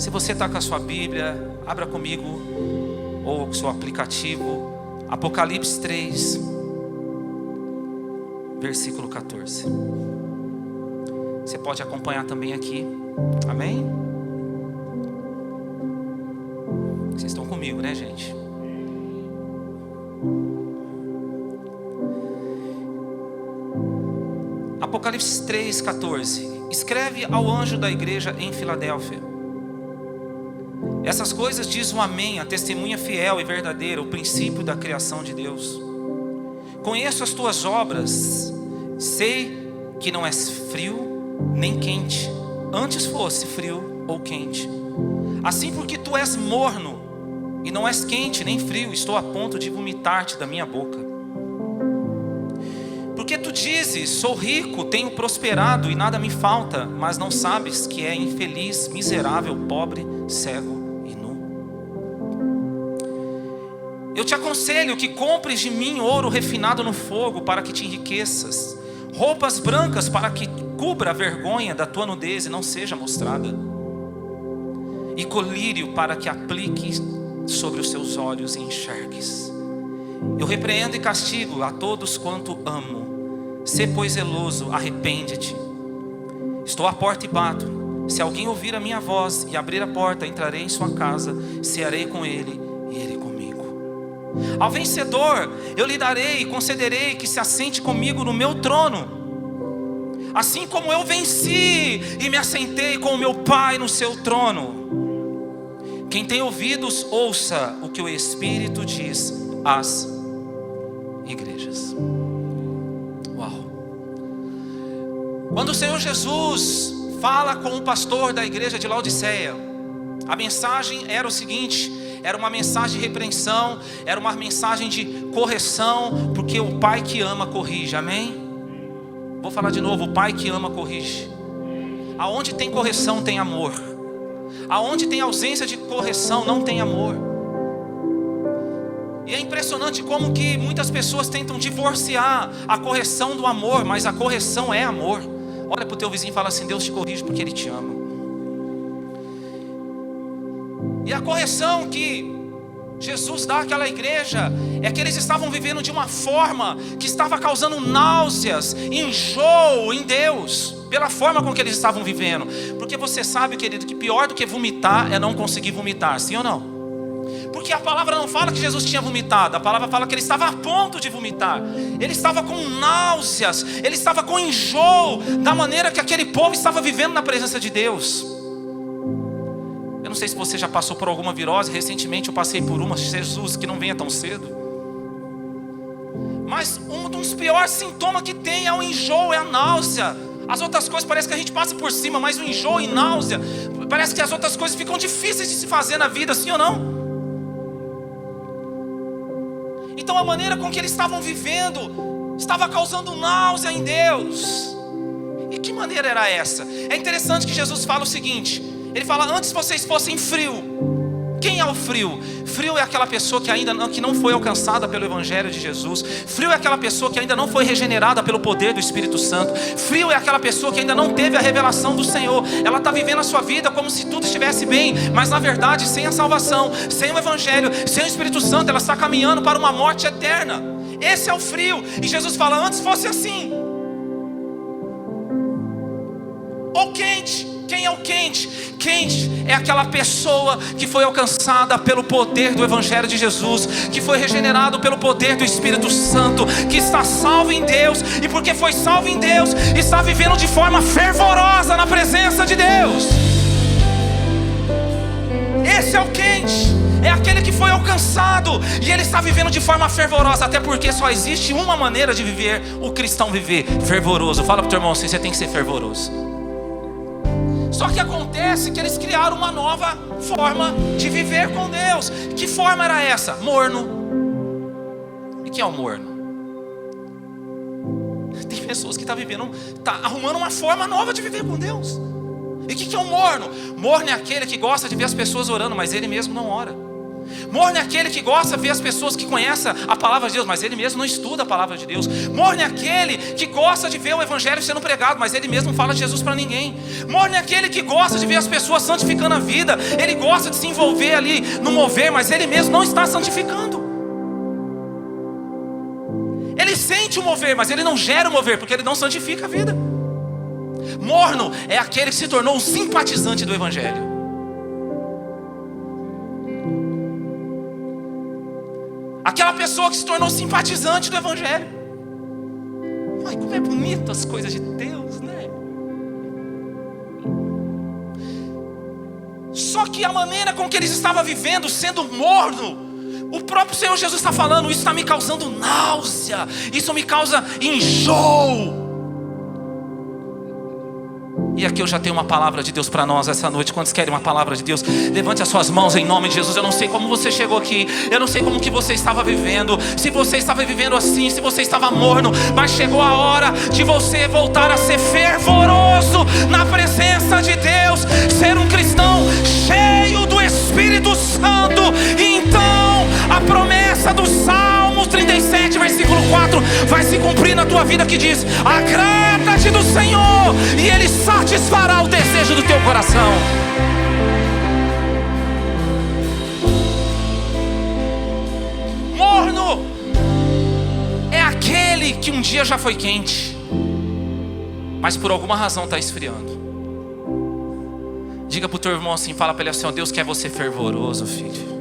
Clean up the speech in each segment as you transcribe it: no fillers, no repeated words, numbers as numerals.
Se você está com a sua Bíblia, abra comigo, ou com o seu aplicativo, Apocalipse 3, versículo 14. Você pode acompanhar também aqui, amém? Vocês estão comigo, né, gente? Apocalipse 3, 14. Escreve ao anjo da igreja em Filadélfia: essas coisas diz o Amém, a testemunha fiel e verdadeira, o princípio da criação de Deus. Conheço as tuas obras, sei que não és frio nem quente, antes fosse frio ou quente. Assim, porque tu és morno e não és quente nem frio, estou a ponto de vomitar-te da minha boca. Porque tu dizes, sou rico, tenho prosperado e nada me falta, mas não sabes que é infeliz, miserável, pobre, cego e nu. Eu te aconselho que compres de mim ouro refinado no fogo para que te enriqueças, roupas brancas para que cubra a vergonha da tua nudez e não seja mostrada, e colírio para que aplique sobre os seus olhos e enxergues. Eu repreendo e castigo a todos quanto amo. Sê, pois, zeloso, arrepende-te. Estou à porta e bato. Se alguém ouvir a minha voz e abrir a porta, entrarei em sua casa, cearei com ele e ele comigo. Ao vencedor eu lhe darei e concederei que se assente comigo no meu trono, assim como eu venci e me assentei com o meu Pai no seu trono. Quem tem ouvidos, ouça o que o Espírito diz às igrejas. Uau! Quando o Senhor Jesus fala com o pastor da igreja de Laodiceia, a mensagem era o seguinte: era uma mensagem de repreensão, era uma mensagem de correção, porque o pai que ama corrige, amém? Vou falar de novo: o pai que ama corrige. Aonde tem correção tem amor. Aonde tem ausência de correção não tem amor. E é impressionante como que muitas pessoas tentam divorciar a correção do amor, mas a correção é amor. Olha para o teu vizinho e fala assim: Deus te corrige porque Ele te ama. E a correção que Jesus dá àquela igreja é que eles estavam vivendo de uma forma que estava causando náuseas, enjoo em Deus, pela forma com que eles estavam vivendo. Porque você sabe, querido, que pior do que vomitar é não conseguir vomitar, sim ou não? Porque a palavra não fala que Jesus tinha vomitado, a palavra fala que ele estava a ponto de vomitar. Ele estava com náuseas, ele estava com enjoo da maneira que aquele povo estava vivendo na presença de Deus. Eu não sei se você já passou por alguma virose. Recentemente eu passei por uma. Jesus, que não venha tão cedo. Mas um dos piores sintomas que tem é o enjoo, é a náusea. As outras coisas parece que a gente passa por cima, mas o enjoo e náusea, parece que as outras coisas ficam difíceis de se fazer na vida, sim ou não? Então a maneira com que eles estavam vivendo estava causando náusea em Deus. E que maneira era essa? É interessante que Jesus fala o seguinte: Ele fala: antes vocês fossem frio. Quem é o frio? Frio é aquela pessoa que não foi alcançada pelo Evangelho de Jesus. Frio é aquela pessoa que ainda não foi regenerada pelo poder do Espírito Santo. Frio é aquela pessoa que ainda não teve a revelação do Senhor. Ela está vivendo a sua vida como se tudo estivesse bem, mas na verdade sem a salvação, sem o Evangelho, sem o Espírito Santo, ela está caminhando para uma morte eterna. Esse é o frio. E Jesus fala: antes fosse assim. Ou quente. Quem é o quente? Quente é aquela pessoa que foi alcançada pelo poder do Evangelho de Jesus, que foi regenerado pelo poder do Espírito Santo, que está salvo em Deus, e porque foi salvo em Deus, está vivendo de forma fervorosa na presença de Deus. Esse é o quente, é aquele que foi alcançado, e ele está vivendo de forma fervorosa, até porque só existe uma maneira de viver, o cristão viver: fervoroso. Fala para o teu irmão assim: você tem que ser fervoroso. Só que acontece que eles criaram uma nova forma de viver com Deus. Que forma era essa? Morno. E que é o morno? Tem pessoas que estão arrumando uma forma nova de viver com Deus. E o que é o morno? Morno é aquele que gosta de ver as pessoas orando, mas ele mesmo não ora. Morno é aquele que gosta de ver as pessoas que conhecem a palavra de Deus, mas ele mesmo não estuda a palavra de Deus. Morno é aquele que gosta de ver o evangelho sendo pregado, mas ele mesmo não fala de Jesus para ninguém. Morno é aquele que gosta de ver as pessoas santificando a vida, ele gosta de se envolver ali no mover, mas ele mesmo não está santificando. Ele sente o mover, mas ele não gera o mover, porque ele não santifica a vida. Morno é aquele que se tornou um simpatizante do evangelho. Aquela pessoa que se tornou simpatizante do evangelho. Ai, como é bonito as coisas de Deus, né? Só que a maneira com que eles estavam vivendo, sendo morno, o próprio Senhor Jesus está falando: isso está me causando náusea, isso me causa enjoo. E aqui eu já tenho uma palavra de Deus para nós essa noite. Quantos querem uma palavra de Deus? Levante as suas mãos em nome de Jesus. Eu não sei como você chegou aqui, eu não sei como que você estava vivendo, se você estava vivendo assim, se você estava morno, mas chegou a hora de você voltar a ser fervoroso na presença de Deus, ser um cristão cheio do Espírito Santo. E então a promessa do Salmo 37 versículo 4 vai se cumprir na tua vida, que diz: agrada-te do Senhor e Ele satisfará o desejo do teu coração. Morno é aquele que um dia já foi quente, mas por alguma razão está esfriando. Diga para o teu irmão assim, fala para ele assim: ó, Deus quer você fervoroso, filho.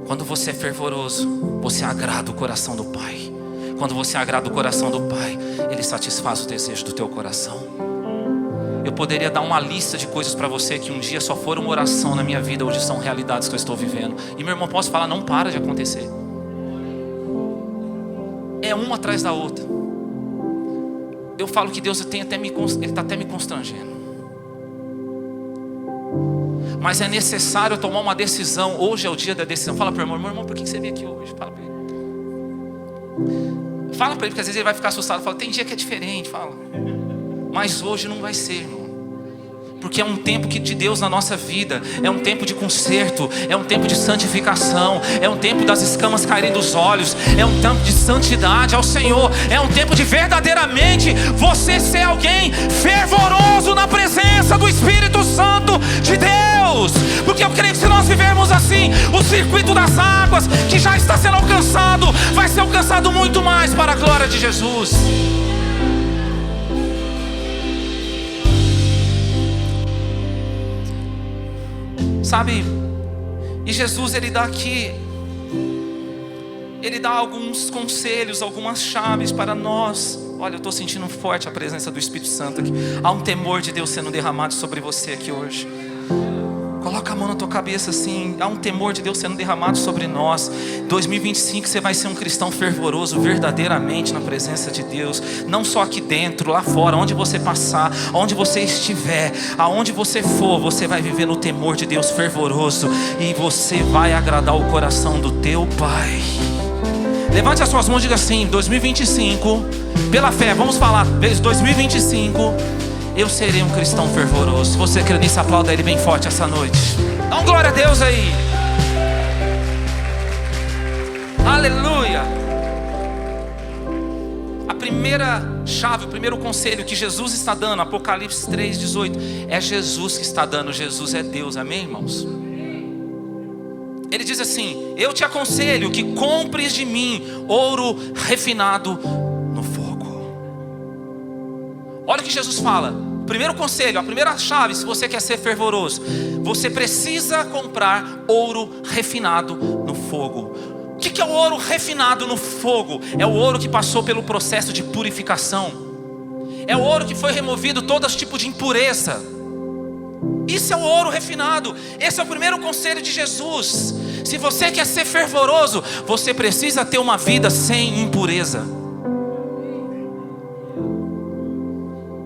Quando você é fervoroso, você agrada o coração do Pai. Quando você agrada o coração do Pai, Ele satisfaz o desejo do teu coração. Eu poderia dar uma lista de coisas para você que um dia só foram oração na minha vida, hoje são realidades que eu estou vivendo. E meu irmão, posso falar, não para de acontecer. É uma atrás da outra. Eu falo que Deus Ele está até me constrangendo. Mas é necessário tomar uma decisão. Hoje é o dia da decisão. Fala para o meu irmão, por que você veio aqui hoje? Fala para ele. Fala para ele, porque às vezes ele vai ficar assustado. Fala, tem dia que é diferente. Fala. Mas hoje não vai ser, irmão. Porque é um tempo de Deus na nossa vida. É um tempo de conserto. É um tempo de santificação. É um tempo das escamas caírem dos olhos. É um tempo de santidade ao Senhor. É um tempo de verdadeiramente você ser alguém fervoroso na presença do Espírito Santo de Deus. Porque eu creio que se nós vivermos assim, o circuito das águas que já está sendo alcançado vai ser alcançado muito mais para a glória de Jesus. Sabe, e Jesus ele dá aqui, ele dá alguns conselhos, algumas chaves para nós. Olha, eu estou sentindo forte a presença do Espírito Santo aqui. Há um temor de Deus sendo derramado sobre você aqui hoje. Coloca a mão na tua cabeça assim. Há um temor de Deus sendo derramado sobre nós. 2025 você vai ser um cristão fervoroso verdadeiramente na presença de Deus. Não só aqui dentro, lá fora, onde você passar, onde você estiver, aonde você for, você vai viver no temor de Deus fervoroso. E você vai agradar o coração do teu Pai. Levante as suas mãos e diga assim: 2025, pela fé, vamos falar, 2025 eu serei um cristão fervoroso. Se você crê nisso, aplauda Ele bem forte essa noite. Dá um glória a Deus aí. Aleluia. A primeira chave, o primeiro conselho que Jesus está dando, Apocalipse 3:18, é Jesus que está dando. Jesus é Deus, amém, irmãos? Ele diz assim: eu te aconselho que compres de mim ouro refinado no fogo. Olha o que Jesus fala. Primeiro conselho, a primeira chave, se você quer ser fervoroso, você precisa comprar ouro refinado no fogo. O que é o ouro refinado no fogo? É o ouro que passou pelo processo de purificação. É o ouro que foi removido todo tipo de impureza. Isso é o ouro refinado. Esse é o primeiro conselho de Jesus. Se você quer ser fervoroso, você precisa ter uma vida sem impureza.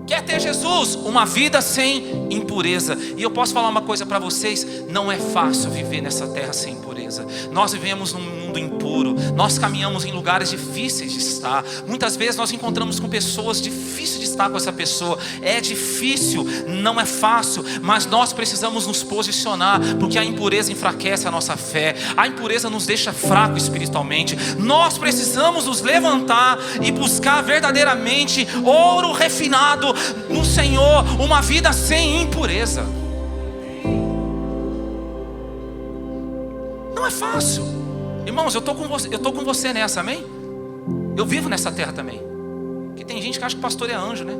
Quer ter Jesus? Uma vida sem impureza. E eu posso falar uma coisa para vocês: não é fácil viver nessa terra sem impureza. Nós vivemos num mundo mundo impuro. Nós caminhamos em lugares difíceis de estar. Muitas vezes nós encontramos com pessoas difíceis de estar com essa pessoa. É difícil, não é fácil, mas nós precisamos nos posicionar, porque a impureza enfraquece a nossa fé. A impureza nos deixa fraco espiritualmente. Nós precisamos nos levantar e buscar verdadeiramente ouro refinado no Senhor, uma vida sem impureza. Não é fácil, irmãos. Eu estou com você nessa, amém? Eu vivo nessa terra também. Que tem gente que acha que o pastor é anjo, né?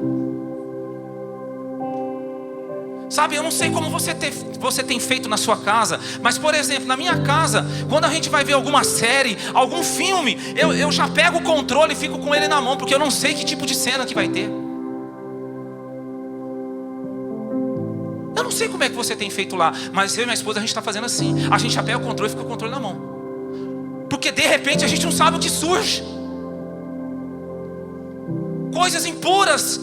Sabe, eu não sei como você tem feito na sua casa, mas por exemplo, na minha casa, quando a gente vai ver alguma série, algum filme, eu já pego o controle e fico com ele na mão, porque eu não sei que tipo de cena que vai ter. Eu não sei como é que você tem feito lá, mas eu e minha esposa, a gente está fazendo assim. A gente já pega o controle e fica com o controle na mão, porque de repente a gente não sabe o que surge. Coisas impuras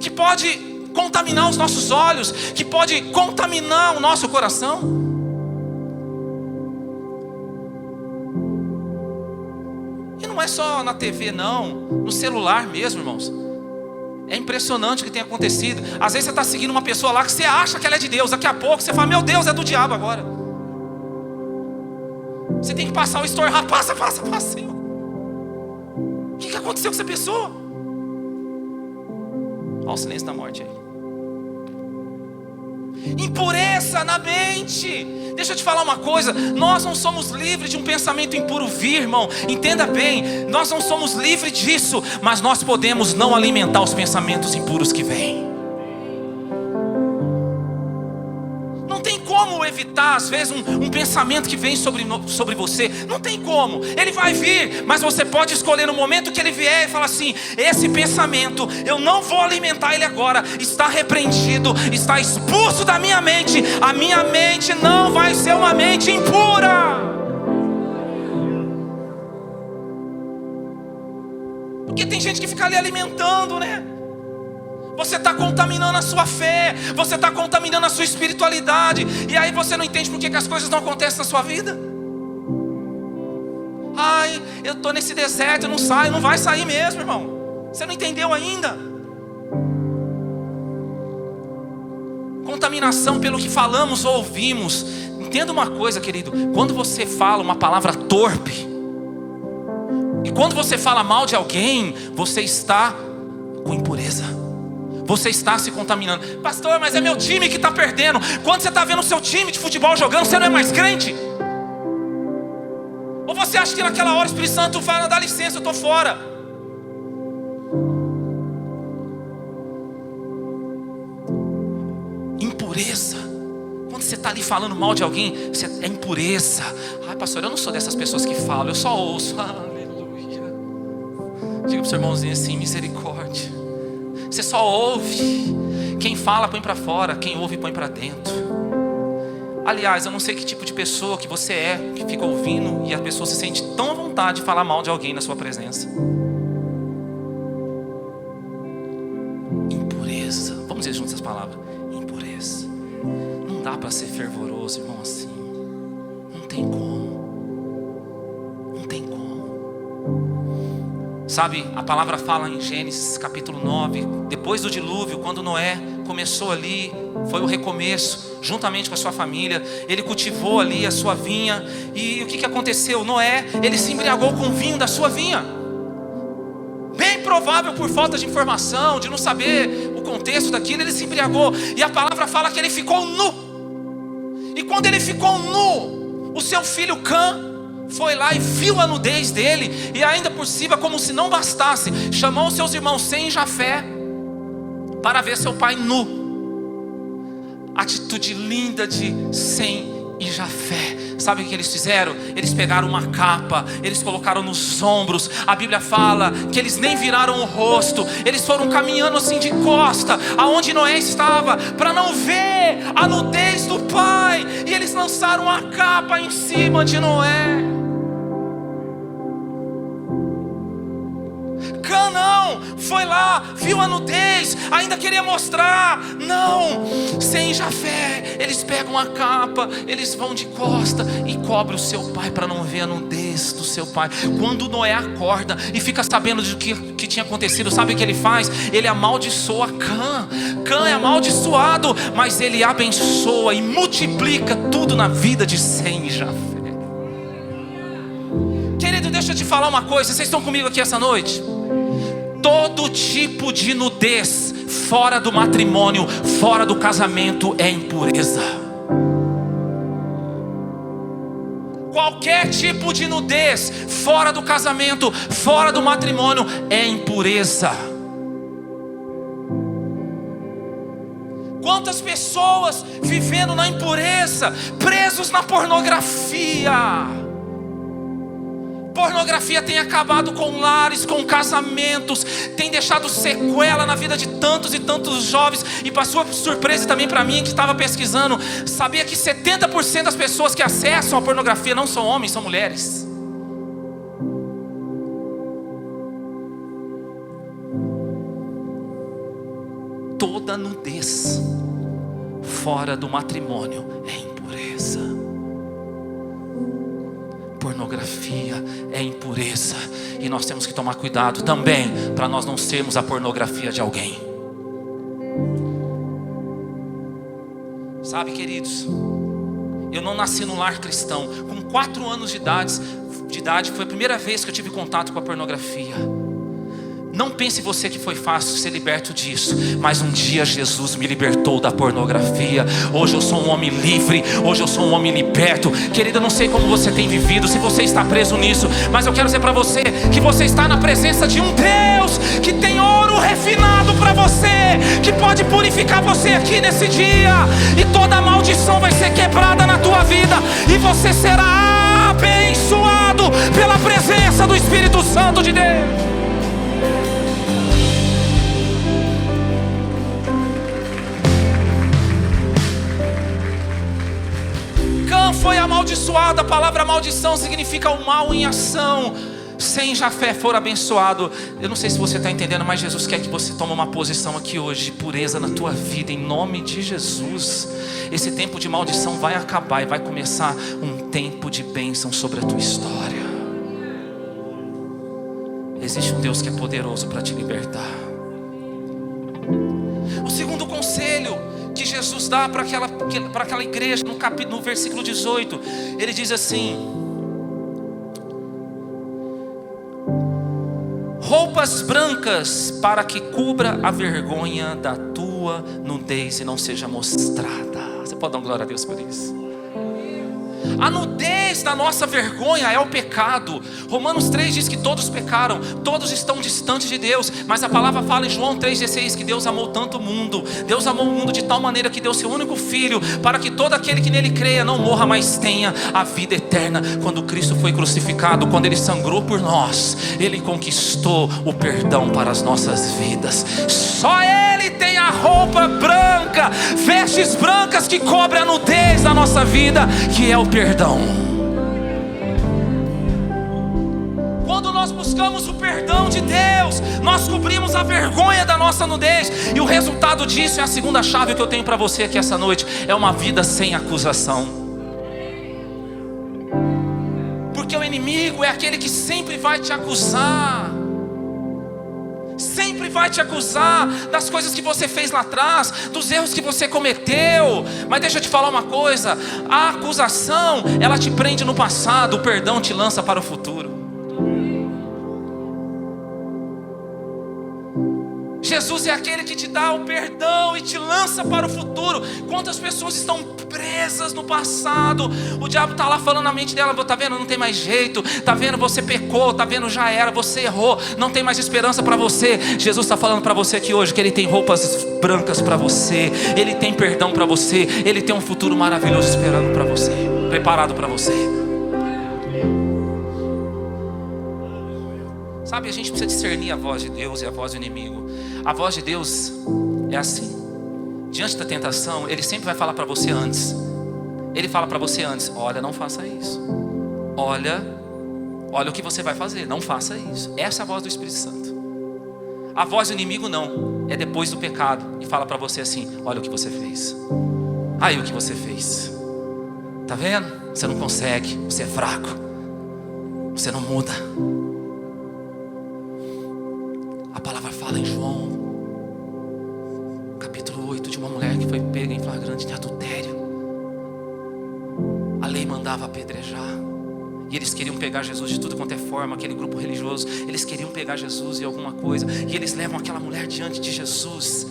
que pode contaminar os nossos olhos, que pode contaminar o nosso coração. E não é só na TV não, no celular mesmo, irmãos. É impressionante o que tem acontecido. Às vezes você está seguindo uma pessoa lá que você acha que ela é de Deus. Daqui a pouco você fala, meu Deus, é do diabo agora. Você tem que passar o story rápido. Passa, Senhor. O que aconteceu com essa pessoa? Olha o silêncio da morte aí. Impureza na mente. Deixa eu te falar uma coisa, nós não somos livres de um pensamento impuro vir, irmão. Entenda bem, nós não somos livres disso, mas nós podemos não alimentar os pensamentos impuros que vêm. Não tem como evitar, às vezes, um pensamento que vem sobre você. Não tem como, ele vai vir, mas você pode escolher no momento que ele vier e falar assim: esse pensamento, eu não vou alimentar ele agora. Está repreendido, está expulso da minha mente. A minha mente não vai ser uma mente impura. Porque tem gente que fica ali alimentando, né? Você está contaminando a sua fé, você está contaminando a sua espiritualidade, e aí você não entende por que as coisas não acontecem na sua vida. Ai, eu estou nesse deserto, eu não saio. Não vai sair mesmo, irmão. Você não entendeu ainda. Contaminação pelo que falamos ou ouvimos. Entenda uma coisa, querido, quando você fala uma palavra torpe, e quando você fala mal de alguém, você está com impureza. Você está se contaminando. Pastor, mas é meu time que está perdendo. Quando você está vendo o seu time de futebol jogando, você não é mais crente? Ou você acha que naquela hora o Espírito Santo fala, dá licença, eu estou fora? Impureza. Quando você está ali falando mal de alguém, é impureza. Ai, pastor, eu não sou dessas pessoas que falam, eu só ouço. Aleluia. Diga para o seu irmãozinho assim: misericórdia. Você só ouve. Quem fala põe para fora, quem ouve põe para dentro. Aliás, eu não sei que tipo de pessoa que você é, que fica ouvindo e a pessoa se sente tão à vontade de falar mal de alguém na sua presença. Impureza. Vamos dizer juntos essas palavras. Impureza. Não dá para ser fervoroso, irmão, assim. Não tem como. Não tem como. Sabe, a palavra fala em Gênesis capítulo 9, depois do dilúvio, quando Noé começou ali, foi o recomeço, juntamente com a sua família, ele cultivou ali a sua vinha, e o que aconteceu? Noé, ele se embriagou com o vinho da sua vinha, bem provável por falta de informação, de não saber o contexto daquilo, ele se embriagou, e a palavra fala que ele ficou nu, e quando ele ficou nu, o seu filho Cã foi lá e viu a nudez dele, e ainda por cima, como se não bastasse, chamou os seus irmãos Sem e Jafé para ver seu pai nu. Atitude linda de Sem e Jafé. Sabe o que eles fizeram? Eles pegaram uma capa, eles colocaram nos ombros. A Bíblia fala que eles nem viraram o rosto, eles foram caminhando assim de costa, aonde Noé estava, para não ver a nudez do pai. E eles lançaram a capa em cima de Noé. Cã não, foi lá, viu a nudez, ainda queria mostrar. Não, sem Jafé, eles pegam a capa, eles vão de costa e cobrem o seu pai para não ver a nudez do seu pai. Quando Noé acorda e fica sabendo do que tinha acontecido, sabe o que ele faz? Ele amaldiçoa Cã. Cã é amaldiçoado, mas ele abençoa e multiplica tudo na vida de Sem e Jafé. Querido, deixa eu te falar uma coisa. Vocês estão comigo aqui essa noite? Todo tipo de nudez fora do matrimônio, fora do casamento, é impureza. Qualquer tipo de nudez fora do casamento, fora do matrimônio, é impureza. Quantas pessoas vivendo na impureza, presos na pornografia. Pornografia tem acabado com lares, com casamentos, tem deixado sequela na vida de tantos e tantos jovens. E para sua surpresa e também para mim que estava pesquisando, sabia que 70% das pessoas que acessam a pornografia não são homens, são mulheres. Toda nudez fora do matrimônio é impureza. Pornografia é impureza. E nós temos que tomar cuidado também para nós não sermos a pornografia de alguém. Sabe, queridos, eu não nasci no lar cristão. Com 4 anos de idade foi a primeira vez que eu tive contato com a pornografia. Não pense você que foi fácil ser liberto disso, mas um dia Jesus me libertou da pornografia. Hoje eu sou um homem livre, hoje eu sou um homem liberto. Querido, eu não sei como você tem vivido, se você está preso nisso, mas eu quero dizer para você que você está na presença de um Deus que tem ouro refinado para você, que pode purificar você aqui nesse dia, e toda maldição vai ser quebrada na tua vida, e você será abençoado pela presença do Espírito Santo de Deus. Foi amaldiçoado. A palavra maldição significa o mal em ação. Sem Jafé for abençoado. Eu não sei se você está entendendo, mas Jesus quer que você tome uma posição aqui hoje de pureza na tua vida, em nome de Jesus. Esse tempo de maldição vai acabar e vai começar um tempo de bênção sobre a tua história. Existe um Deus que é poderoso para te libertar. O segundo conselho que Jesus dá para aquela igreja, no versículo 18, ele diz assim: roupas brancas para que cubra a vergonha da tua nudez e não seja mostrada. Você pode dar glória a Deus por isso? A nudez da nossa vergonha é o pecado. Romanos 3 diz que todos pecaram, todos estão distantes de Deus. Mas a palavra fala em João 3,16 que Deus amou tanto o mundo. Deus amou o mundo de tal maneira que deu seu único filho, para que todo aquele que nele creia não morra, mas tenha a vida eterna. Quando Cristo foi crucificado, quando Ele sangrou por nós, Ele conquistou o perdão para as nossas vidas. Só Ele tem a roupa branca, vestes brancas que cobrem a nudez da nossa vida, que é o perdão. Quando nós buscamos o perdão de Deus, nós cobrimos a vergonha da nossa nudez. E o resultado disso é a segunda chave que eu tenho para você aqui essa noite: é uma vida sem acusação. Porque o inimigo é aquele que sempre vai te acusar. Sempre vai te acusar das coisas que você fez lá atrás, dos erros que você cometeu. Mas deixa eu te falar uma coisa: a acusação, ela te prende no passado, o perdão te lança para o futuro. Jesus é aquele que te dá o perdão e te lança para o futuro. Quantas pessoas estão presas no passado? O diabo está lá falando na mente dela: tá vendo, não tem mais jeito, tá vendo, você pecou, tá vendo, já era, você errou, não tem mais esperança para você. Jesus está falando para você aqui hoje que Ele tem roupas brancas para você, Ele tem perdão para você, Ele tem um futuro maravilhoso esperando para você, preparado para você. Sabe, a gente precisa discernir a voz de Deus e a voz do inimigo. A voz de Deus é assim: diante da tentação, Ele sempre vai falar para você antes. Ele fala para você antes: olha, não faça isso. Olha o que você vai fazer, não faça isso. Essa é a voz do Espírito Santo. A voz do inimigo não, é depois do pecado, e fala para você assim: olha o que você fez, aí o que você fez, tá vendo? Você não consegue, você é fraco, você não muda. A palavra fala em João capítulo 8 de uma mulher que foi pega em flagrante de adultério. A lei mandava apedrejar, e eles queriam pegar Jesus de tudo quanto é forma. Aquele grupo religioso, eles queriam pegar Jesus em alguma coisa, e eles levam aquela mulher diante de Jesus,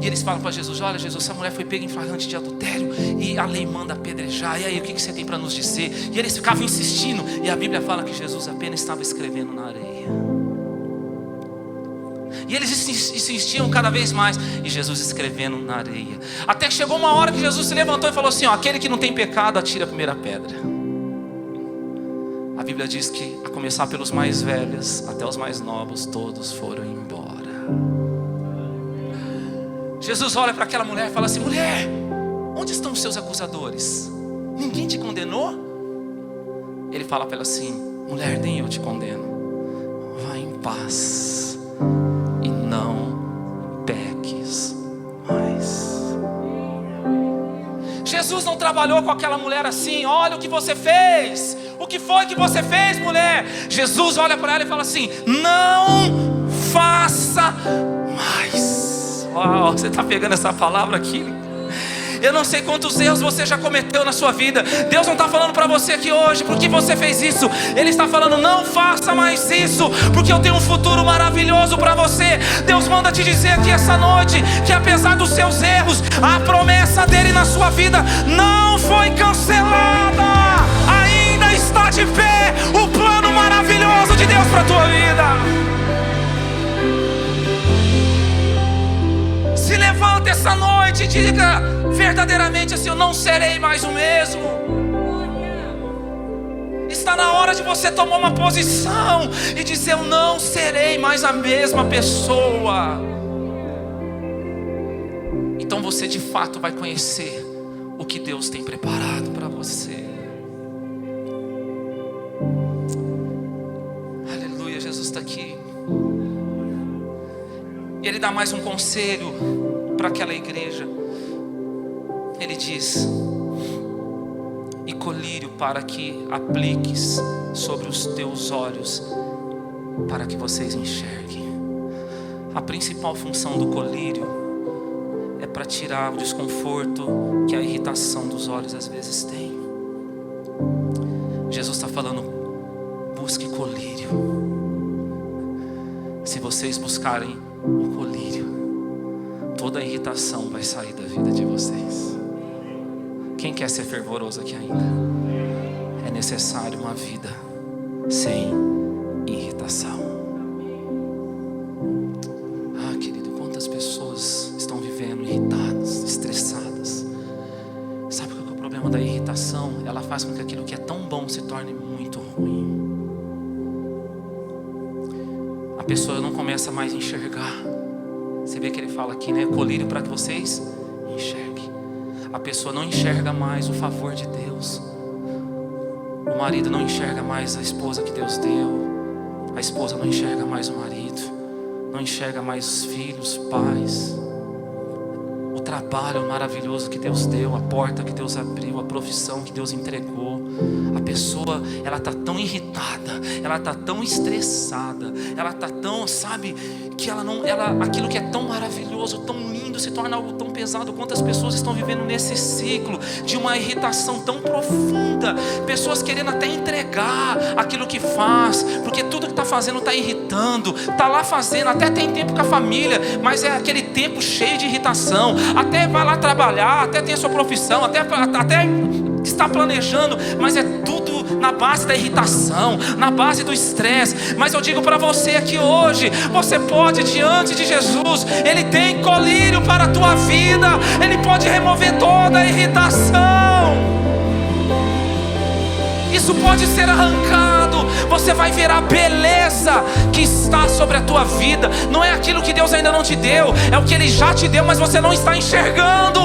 e eles falam para Jesus: olha Jesus, essa mulher foi pega em flagrante de adultério, e a lei manda apedrejar, e aí o que você tem para nos dizer? E eles ficavam insistindo, e a Bíblia fala que Jesus apenas estava escrevendo na areia. E eles insistiam cada vez mais, e Jesus escrevendo na areia, até que chegou uma hora que Jesus se levantou e falou assim: ó, aquele que não tem pecado, atira a primeira pedra. A Bíblia diz que, a começar pelos mais velhos até os mais novos, todos foram embora. Jesus olha para aquela mulher e fala assim: mulher, onde estão os seus acusadores? Ninguém te condenou? Ele fala para ela assim: mulher, nem eu te condeno, vá em paz e não peques mais. Jesus não trabalhou com aquela mulher assim: olha o que você fez. O que foi que você fez, mulher? Jesus olha para ela e fala assim: não faça mais. Uau, você está pegando essa palavra aqui? Eu não sei quantos erros você já cometeu na sua vida. Deus não está falando para você aqui hoje porque você fez isso. Ele está falando: não faça mais isso, porque eu tenho um futuro maravilhoso para você. Deus manda te dizer aqui essa noite que, apesar dos seus erros, a promessa dele na sua vida não foi cancelada. Ainda está de pé o plano maravilhoso de Deus para a tua vida. Se levanta essa noite e diga verdadeiramente assim: eu não serei mais o mesmo. Está na hora de você tomar uma posição e dizer: eu não serei mais a mesma pessoa. Então você de fato vai conhecer o que Deus tem preparado para você. Aleluia, Jesus está aqui. E Ele dá mais um conselho para aquela igreja. Ele diz: e colírio para que apliques sobre os teus olhos, para que vocês enxerguem. A principal função do colírio é para tirar o desconforto que a irritação dos olhos às vezes tem. Jesus está falando: busque colírio. Se vocês buscarem o colírio, toda a irritação vai sair da vida de vocês. Quem quer ser fervoroso aqui ainda? É necessário uma vida sem irritação. Ah, querido, quantas pessoas estão vivendo irritadas, estressadas? Sabe qual é o problema da irritação? Ela faz com que aquilo que é tão bom se torne muito ruim. A pessoa não começa mais a enxergar. Você vê que ele fala aqui, né? Colírio para que vocês enxerguem. A pessoa não enxerga mais o favor de Deus. O marido não enxerga mais a esposa que Deus deu. A esposa não enxerga mais o marido. Não enxerga mais os filhos, pais. O trabalho maravilhoso que Deus deu, a porta que Deus abriu, a profissão que Deus entregou. A pessoa, ela está tão irritada, ela está tão estressada, ela está tão, sabe, que aquilo que é tão maravilhoso, tão lindo, se torna algo tão pesado. Quantas pessoas estão vivendo nesse ciclo de uma irritação tão profunda? Pessoas querendo até entregar aquilo que faz, porque tudo que está fazendo está irritando, está lá fazendo, até tem tempo com a família, mas é aquele tempo cheio de irritação. Até vai lá trabalhar, até tem a sua profissão, até está planejando, mas é tudo na base da irritação, na base do estresse. Mas eu digo para você aqui hoje, você pode diante de Jesus. Ele tem colírio para a tua vida. Ele pode remover toda a irritação. Isso pode ser arrancado. Você vai ver a beleza que está sobre a tua vida. Não é aquilo que Deus ainda não te deu, é o que Ele já te deu, mas você não está enxergando.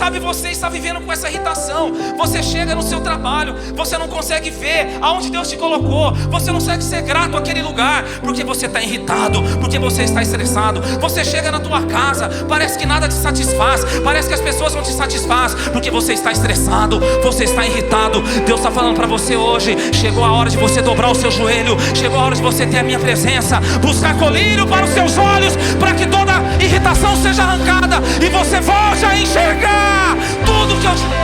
sabe, você está vivendo com essa irritação. Você chega no seu trabalho, você não consegue ver aonde Deus te colocou. Você não consegue ser grato àquele lugar, porque você está irritado, porque você está estressado. Você chega na tua casa, parece que nada te satisfaz, parece que as pessoas não te satisfazem, porque você está estressado, você está irritado. Deus está falando para você hoje: chegou a hora de você dobrar o seu joelho, chegou a hora de você ter a minha presença, buscar colírio para os seus olhos, para que toda irritação seja arrancada e você volte a enxergar tudo que eu te dei.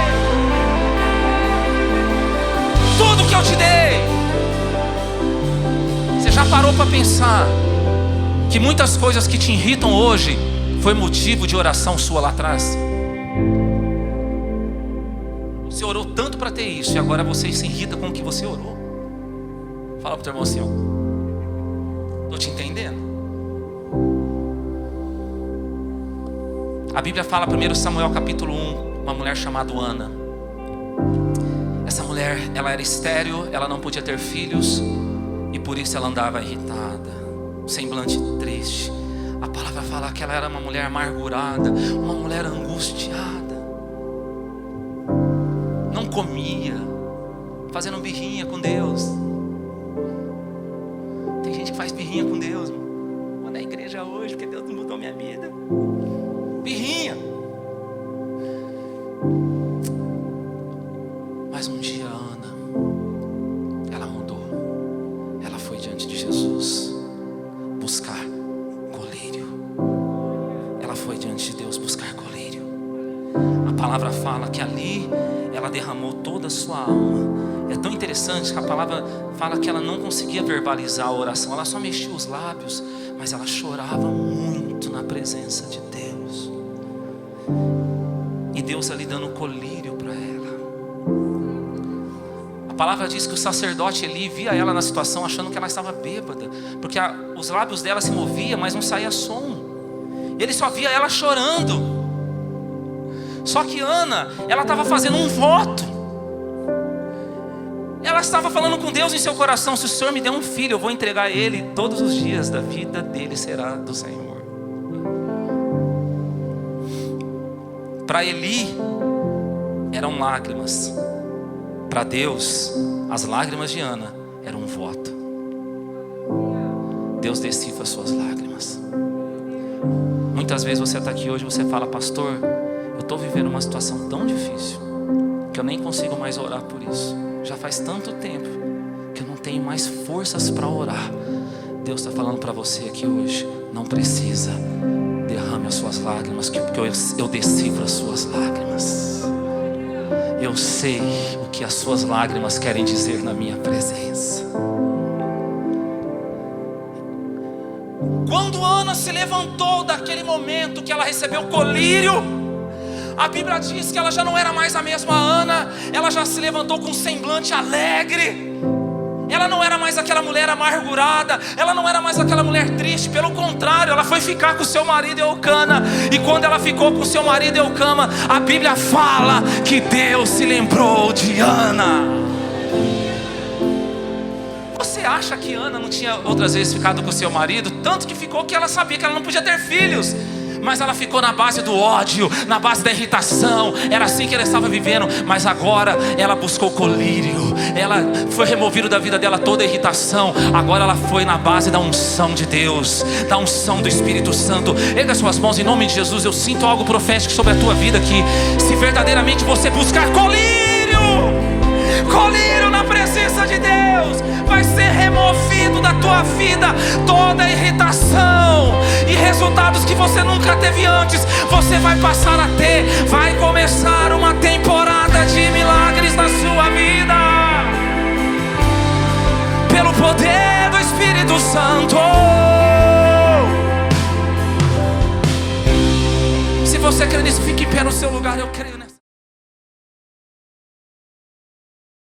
Tudo que eu te dei. Você já parou para pensar que muitas coisas que te irritam hoje foi motivo de oração sua lá atrás? Você orou tanto para ter isso e agora você se irrita com o que você orou. Fala pro teu irmão assim, ó. Estou te entendendo. A Bíblia fala, 1 Samuel capítulo 1, uma mulher chamada Ana. Essa mulher, ela era estéril, ela não podia ter filhos, e por isso ela andava irritada, um semblante triste. A palavra fala que ela era uma mulher amargurada, uma mulher angustiada. Não comia, fazendo birrinha com Deus. Tem gente que faz birrinha com Deus. Vou na igreja hoje porque Deus não mudou minha vida. Birrinha. Mas um dia Ana, ela mudou. Ela foi diante de Jesus buscar colírio. Ela foi diante de Deus buscar colírio. A palavra fala que ali ela derramou toda a sua alma. É tão interessante que a palavra fala que ela não conseguia verbalizar a oração. Ela só mexia os lábios, mas ela chorava muito na presença de Deus. E Deus ali dando colírio para ela. A palavra diz que o sacerdote Eli via ela na situação achando que ela estava bêbada, porque os lábios dela se moviam, mas não saía som. Ele só via ela chorando. Só que Ana, ela estava fazendo um voto. Ela estava falando com Deus em seu coração: se o Senhor me der um filho, eu vou entregar ele todos os dias da vida dele, será do Senhor. Para Eli eram lágrimas, para Deus as lágrimas de Ana eram um voto. Deus decifra suas lágrimas. Muitas vezes você está aqui hoje e você fala: pastor, eu estou vivendo uma situação tão difícil que eu nem consigo mais orar por isso. Já faz tanto tempo que eu não tenho mais forças para orar. Deus está falando para você aqui hoje: não precisa, derrame as suas lágrimas, porque eu decifro as suas lágrimas. Eu sei o que as suas lágrimas querem dizer na minha presença. Quando Ana se levantou daquele momento que ela recebeu colírio, a Bíblia diz que ela já não era mais a mesma Ana. Ela já se levantou com um semblante alegre. Ela não era mais aquela mulher amargurada. Ela não era mais aquela mulher triste. Pelo contrário, ela foi ficar com seu marido Eucana. E quando ela ficou com seu marido Eucana, a Bíblia fala que Deus se lembrou de Ana. Você acha que Ana não tinha outras vezes ficado com seu marido? Tanto que ficou que ela sabia que ela não podia ter filhos. Mas ela ficou na base do ódio, na base da irritação. Era assim que ela estava vivendo. Mas agora ela buscou colírio. Ela foi removido da vida dela toda a irritação. Agora ela foi na base da unção de Deus, da unção do Espírito Santo. Erga suas mãos em nome de Jesus. Eu sinto algo profético sobre a tua vida aqui. Se verdadeiramente você buscar colírio, colírio na presença de Deus, vai ser removido da tua vida toda a irritação, e resultados que você nunca teve antes, você vai passar a ter. Vai começar uma temporada de milagres na sua vida, pelo poder do Espírito Santo. Se você crê nisso, fique em pé no seu lugar. Eu creio.